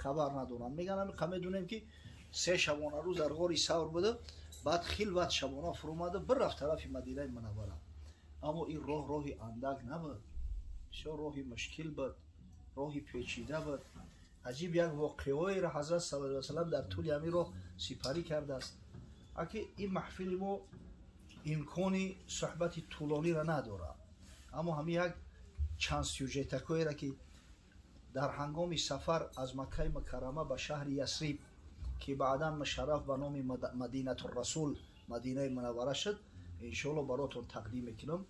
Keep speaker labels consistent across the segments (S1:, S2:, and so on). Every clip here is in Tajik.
S1: خبر ندارم. میگن همین میدونیم که 3 شبانه روز در غار ثور بوده، بعد خلوت شبانه فرو اومده برفت طرف مدینه منوره. اما این راهی اندک نبود، بسیار راهی مشکل بود، راهی پیچیده بود. عجیب یک واقعه‌ای را حضرت صلی الله علیه و سلم در طول همین راه سپری کرده است. اگه این محفل ما امکانی صحبت طولانی را نداره، اما همین یک چند سوژه‌تکایی را که در هنگام سفر از مکه مکرمه به شهر یثرب که بعداً مشرف به نام مدینه الرسول مدینه منوره شد، انشاءالله براتون تقدیم میکنم.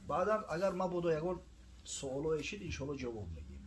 S1: بعدا اگر ما بوده یگان سوالای شد انشاءالله جواب میگیم.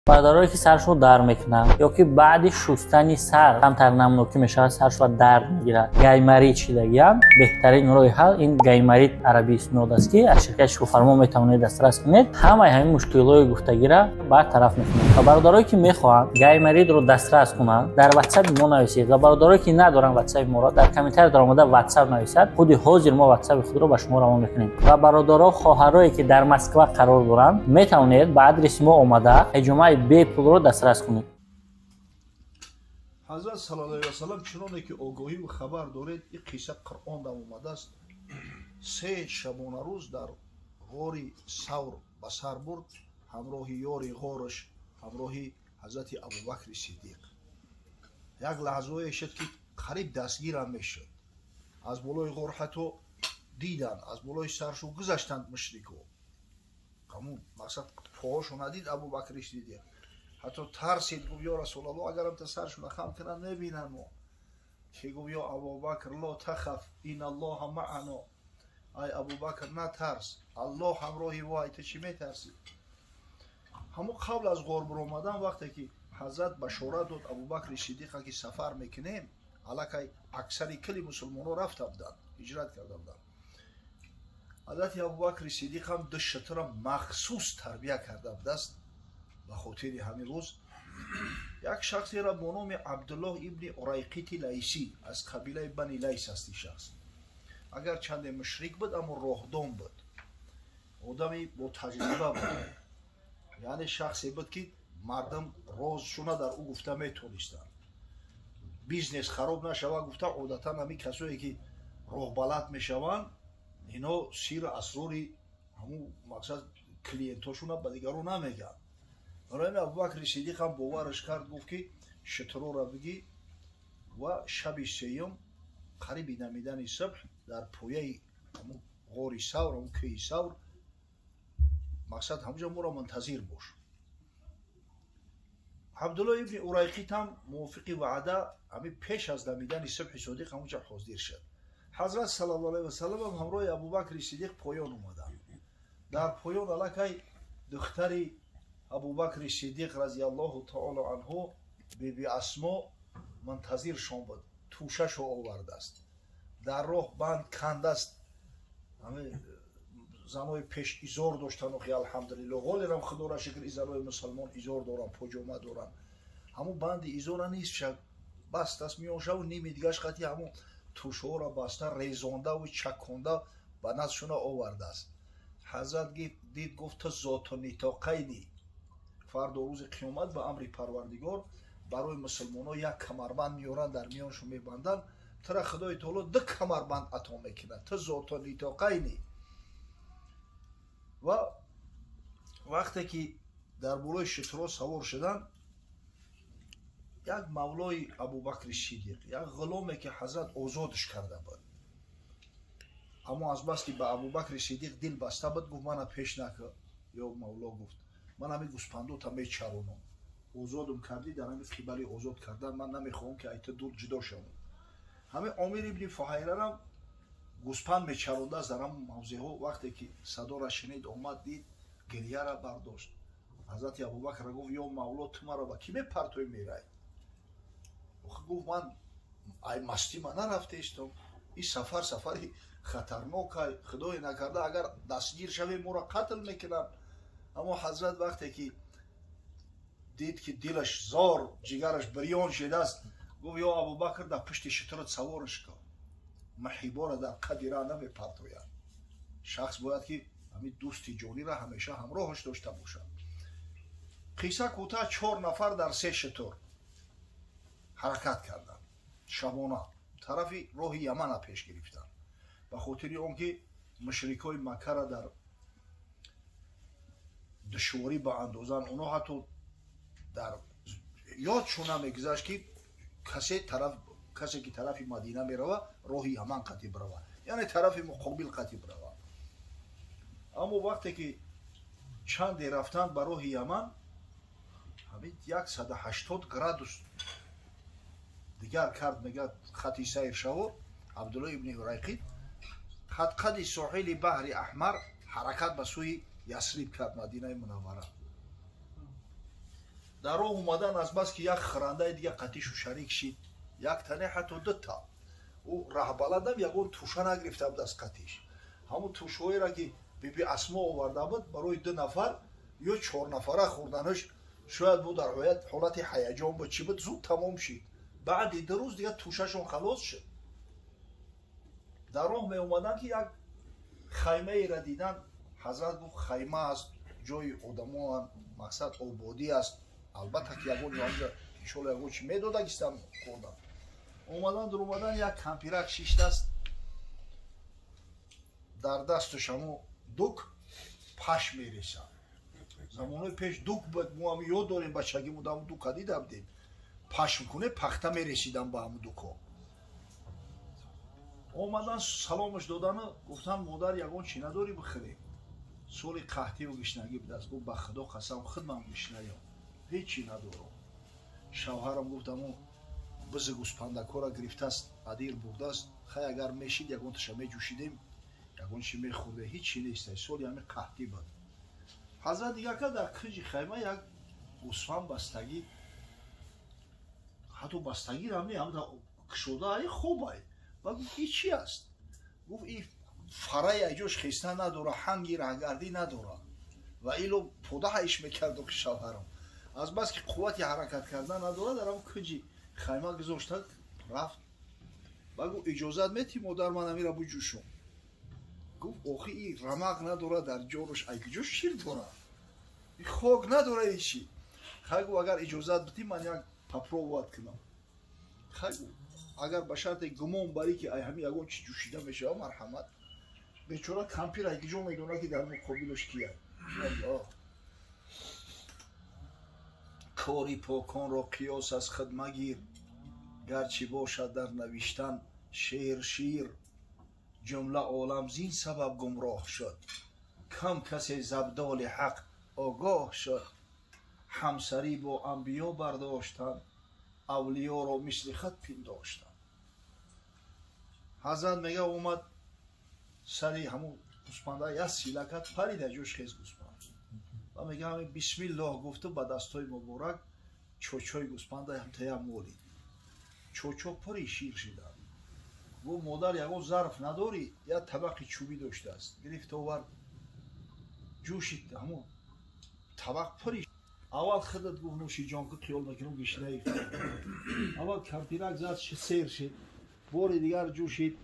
S2: برادرایی که سرشو در میکنن یا که بعد شستن سر کمتر نمنوکی میشه سرشو در میگیره، گیمری چیدگی هم بهترین راه حل این گیمری عربی اسم است که از شرکت شوفرما میتونید دسترس کنید، همین مشکلات گفتگی را برطرف میکنید. و برادرایی که میخوان گیمری رو دسترس کنن در واتساپ ما نویسید و برادرایی که ندارن واتساپ ما را در کامنتر در اومده واتساپ نویسید، خود حاضر ما واتساپ خود رو به شما روان میکنیم. و برادرها خواهرایی که در مسکو قرار دارن میتونید به آدرس ما اومده اجماع بی پول رو دسترس کنید.
S1: حضرت صلی الله علیه و سلم چنانه که آگاهی و خبر دارید، این قصه قرآن در اومده است. 3 شبانه روز در غار ثور به سر برد، همراه یاری غارش، همراه حضرت ابوبکر صدیق. یک لحظه شد که قریب دستگیر هم میشد. از بالای غار حتی دیدن، از بالای سرشو گذشتند مشرکو. همون مقصد پاهاشو ندید ابوبکر صدیق، حتی ترسید، گفت یا رسول الله اگرم تا سرشون خم کنن نبینن ما. که گفت یا ابوبکر لا تخف این الله معنا، ای ابوبکر نترس، الله همراهی وای، تو چی میترسی؟ همون قبل از غار برآمدن وقتی که حضرت بشارت داد ابوبکر صدیق که سفر میکنیم، الکی اکثر کلی مسلمان‌ها رفته بودن، هجرت کرده بودن. حضرت ابوبکر صدیق هم 2 شتر مخصوص تربیت کرده بود است. به خاطر همین روز یک شخصی را با نام عبدالله ابن عریقیت لیثی از قبیله بنی لیث است. شخص اگر چند مشرک بود اما راهدان بود، آدمی با تجربه بود، یعنی شخصی بود که مردم رازشونه در او گفته میتونستن، بیزنس خراب نشود گفته. عادتا همین کسایی که راه بلد میشوند اینا سیر اسراری همون مقصد کلینتاشون به دیگران نمیگن. برای ابوبکر صدیق هم باورش کرد، گفت که شترو را بگی و شب 3 قریب نمیدن صبح در پویه همون غار ثور، همون کوه ثور، مقصد همونجا ما را منتظر باش. عبدالله ابن عریقیت هم موافق وعده همین پیش از دمیدن صبح صادق همونجا حاضر شد. حضرت صلی الله علیه و سلم هم همراه ابوبکر صدیق پایان اومدن. در پایان الکی دختر ابوبکر صدیق رضی الله تعالی عنه بیبی اسما منتظر شان بود، توشش رو آورده است، در راه بند کنده است. همه زنای پیش ایزار داشتن و خیال الحمدلله حالی رم خدا را شکر زنای مسلمان ایزار دارن، پاجامه دارن. همون بند ایزار نیست شد بست است میانشه و نیمی دیگهش خطی همون توشه را بسته ریزانده و چکانده به نزدشون آورده است. حضرت دید گفت تو ذات و نطاقینی، فردا روز قیامت به امر پروردگار برای مسلمان ها یک کمربند میارن در میانشون میبندن، ترا خدای تعالی 2 کمربند عطا میکنه، تو ذات و نطاقینی. و وقتی که در بالای شترها سوار شدن، یک مولای ابوبکر صدیق، یک غلامی که حضرت آزادش کرده بود، اما از بس که به ابوبکر صدیق دل بسته بود، گفت من پیش نکن. یا مولا گفت من همین گوسپندو تا میچرونم، آزادم کردی، در همین قبلی آزاد کردن، من نمیخوام که ایت دور جدا شوم. همین عامر ابن فهیره را گوسپند میچرونده از در همون موضع ها، وقتی که صدا را شنید آمد، دید گریه را برداشت. حضرت ابوبکر را گفت یا مولا تو مرا با کی پرتوی میرای؟ گفت من ای مستی من نرفته استم، این سفری خطرناک، خدای نکرده اگر دستگیر شویم ما را قتل میکنن. اما حضرت وقتی که دید که دلش زار جگرش بریان شده است، گفت یا ابوبکر در پشت شترت سوارش کن، محیبا را در قدیره نمی پرتوید. شخص باید که همین دوستی جانی را همیشه همراهش داشته باشد. قصه کوتاه 4 نفر در 3 شتر. ҳаракат карданд. Шабона тарафи роҳи Ямана пеш гирифтанд. ба хотири он ки мушрикои Маккаро дар душворӣ ба андозан, оно ҳатто дар ёдшон намегузашт ки касе ки тарафи Мадина мерава роҳи Яман қатиб рава, яъне тарафи муқобил қатиб рава. аммо вақте ки чанде рафтанд ба роҳи Яман, ҳамин 180 градус дигар кард, мегӯяд хати сайр шаво Абдулло ибни Урайқид хатқади соҳили баҳри Аҳмар ҳаракат ба сӯи Ясриб кард, Мадинаи Мунаввара. дар роҳ омадан аз бас ки як хирандаи дига қатишу шарик шид, як тане ҳатто дута, ӯ раҳбаладам ягон туша нагирифта буд аз қатиш. ҳамун тушҳоеро ки биби Асмо оварда буд барои 2 нафар ё 4 нафара хӯрданаш, шояд бу дар ҳолати ҳаяҷон буд, чӣ буд, зуд тамом шид. баъди 2 рӯз дига тушашон халос шуд. дар роҳ меомаданд ки як хаймаеро дидан. ҳазрат гуфт хайма аст, ҷои одамоан, мақсад ободӣ аст. албатта ки ягон ҷоанҷа иншоалло ягон чи медодагистам хӯрдам. омадан як кампирак 6 даст, дар дастуш ҳамо дук паш мереса. замонои пеш дук буд, мо ҳам ёд дорем, бачагимуд ҳамун дука дида будем. паш мекуне пахта мересидан ба ҳамун дуко. омадан саломаш додану гуфтанд модар ягон чӣ надорӣ бихӯрем? соли қаҳтиву гишнагӣ будааст. гуфт ба худо қасам худмам гишнаём, ҳечӣ надорам. шавҳарам гуфт амо бизи гӯспандакора гирифтааст, адир бурдааст, хай агар мешид ягон туша меҷӯшидем, ягон чӣ мехӯрде, ҳечӣ нестай, соли ҳамин қаҳтӣ буд. ҳазрат дигака дар кӯҷи хайма як гӯсфанд бастагӣ, ҳатто бастагирам не, ҳамда кушодаи хобай. ва гуфт ин чӣ аст? гуфт ин фараи айҷош хеста надора, ҳанги раҳгардӣ надора. ва ило подаҳаиш мекарду ки шавҳарам аз бас ки қуввати ҳаракат кардан надора, дар ҳамн кӯҷи хайма гузошта рафт. ва гуфт иҷозат метӣ модар ман амира буҷӯшум? гуфт охи ин рамақ надора, дар ҷоруш айҷош шир дора, ин хок надора, ин чӣ? хай гуфт агар иҷозат бидӣ ман як попробоват кунам. хай гуфт агар ба шарте гумон барӣ ки ай ҳамин ягон чӣ ҷӯшида мешава, марҳамат. бечора кампир айҷо медона ки дар муқобилаш кияд. кори поконро қиёс аз худ магир, гарчи бошад дар навиштан шер шир. ҷумла олам зин сабаб гумроҳ шуд, кам касе забдоли ҳақ огоҳ шуд. ҳамсарӣ бо анбиё бардоштанд, авлиёро мисли худ пиндоштанд. ҳазрат мега омад сари ҳамун гӯспандаи як сила кард, парида ҷӯш хез гӯспанд. ва мега ҳамин бисмиллоҳ гуфту ба дастҳои муборак чочои гӯспанда ҳамтая молид. чочо пури шир шиданд. гуфт модар ягон зарф надорӣ? як табақи чӯбӣ доштааст. гирифт овард, ҷӯшид, ҳамун табақ пури. аввал худат гуфт нӯшиҷон ку қиёл мекунам гишнаи. аввал кампирак зад сер шид, бори дигар ҷӯшид,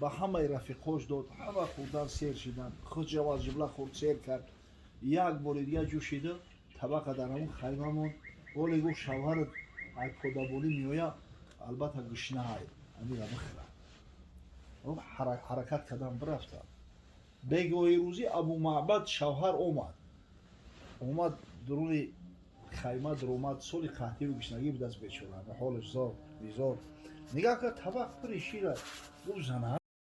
S1: ба ҳамаи рафиқош дод, ҳама хӯрдан сер шиданд. худ ҷаваз ҷумла хӯрд, сер кард. як бори дигар ҷӯшиду табақа дар ҳамун хайма монд. оле гуфт шавҳарат ай подабонӣ меоя, албатта гушнаай, амира бихӯра. ҳаракат кардан бирафтанд. бегоҳи рӯзӣ Абу Маъбад шавҳар омад дуруни хайма дуромад. соли қаҳтиву гушнагӣ будааст бечора, ҳолаш зор бизор. нигоҳ кард табақ пури шир аст. гуфт зана